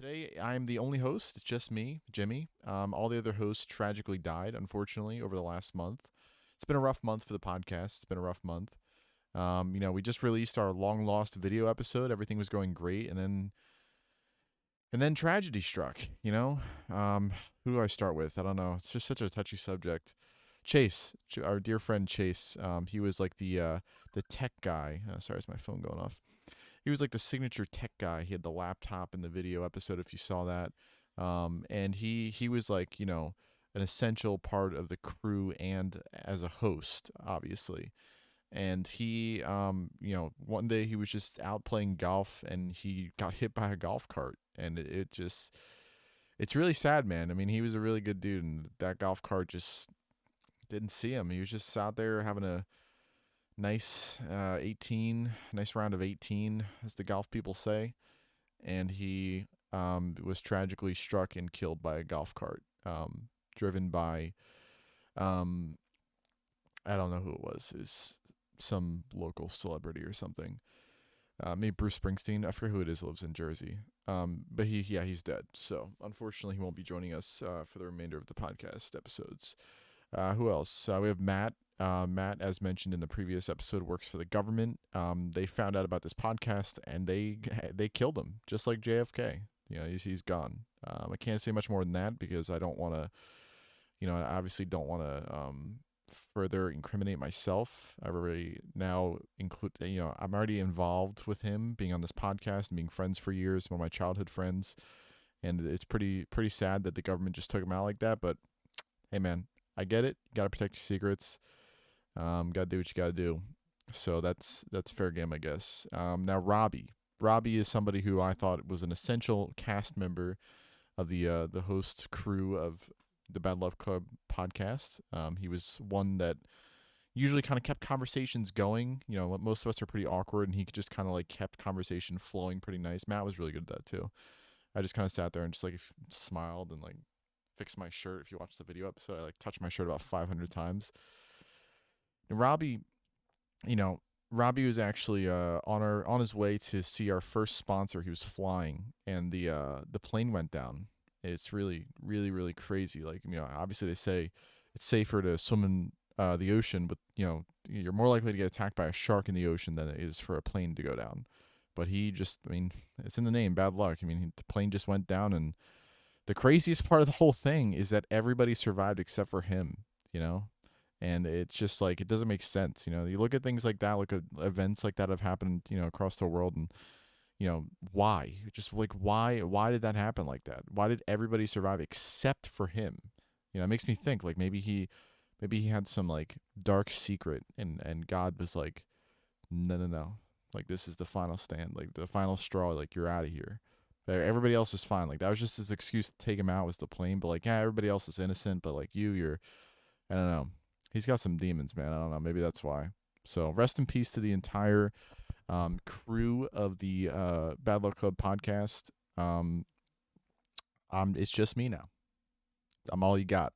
Today, I'm the only host. It's just me, Jimmy. All the other hosts tragically died, unfortunately, over the last month. It's been a rough month for the podcast. It's been a rough month. We just released our long lost video episode. Everything was going great, and then tragedy struck. Who do I start with? I don't know. It's just such a touchy subject. Chase, our dear friend Chase. He was like the tech guy. Sorry, is my phone going off? He was like the signature tech guy. He had the laptop in the video episode, if you saw that. And he was like, an essential part of the crew and as a host, obviously. And he, one day he was just out playing golf and he got hit by a golf cart. And it's really sad, man. I mean, he was a really good dude, and that golf cart just didn't see him. He was just out there having a nice 18, nice round of 18, as the golf people say, and he was tragically struck and killed by a golf cart, driven by um, I don't know who it was. It's some local celebrity or something. Maybe Bruce Springsteen. I forget who it is. Lives in Jersey. But he's dead. So unfortunately, he won't be joining us for the remainder of the podcast episodes. Who else? We have Matt. Matt, as mentioned in the previous episode, works for the government. They found out about this podcast and they killed him, just like JFK. He's gone. I can't say much more than that because I don't want to. I obviously don't want to further incriminate myself. I've already now include. I'm already involved with him being on this podcast and being friends for years, one of my childhood friends, and it's pretty sad that the government just took him out like that. But hey, man, I get it. You gotta protect your secrets. Gotta do what you gotta do. So that's fair game, I guess. Now Robbie. Robbie is somebody who I thought was an essential cast member of the host crew of the Bad Love Club podcast. He was one that usually kind of kept conversations going. Most of us are pretty awkward, and he just kind of like kept conversation flowing pretty nice. Matt was really good at that too. I just kind of sat there and just like smiled and like fixed my shirt. If you watch the video episode, I like touched my shirt about 500 times. And Robbie, you know, Robbie was actually on his way to see our first sponsor. He was flying, and the plane went down. It's really, really, really crazy. Like, obviously they say it's safer to swim in the ocean, but you're more likely to get attacked by a shark in the ocean than it is for a plane to go down. But it's in the name, bad luck. The plane just went down, and the craziest part of the whole thing is that everybody survived except for him. You know, and it's just like it doesn't make sense. You look at things like that, look at events like that have happened, across the world, and why? Just like why did that happen like that? Why did everybody survive except for him? It makes me think like maybe he had some like dark secret, and God was like, no, no, no, like this is the final stand, like the final straw, like you're out of here. Everybody else is fine. Like that was just his excuse to take him out, was the plane. But like, yeah, everybody else is innocent, but like you're I don't know. He's got some demons, man. I don't know. Maybe that's why. So rest in peace to the entire crew of the Bad Luck Club podcast. It's just me now. I'm all you got.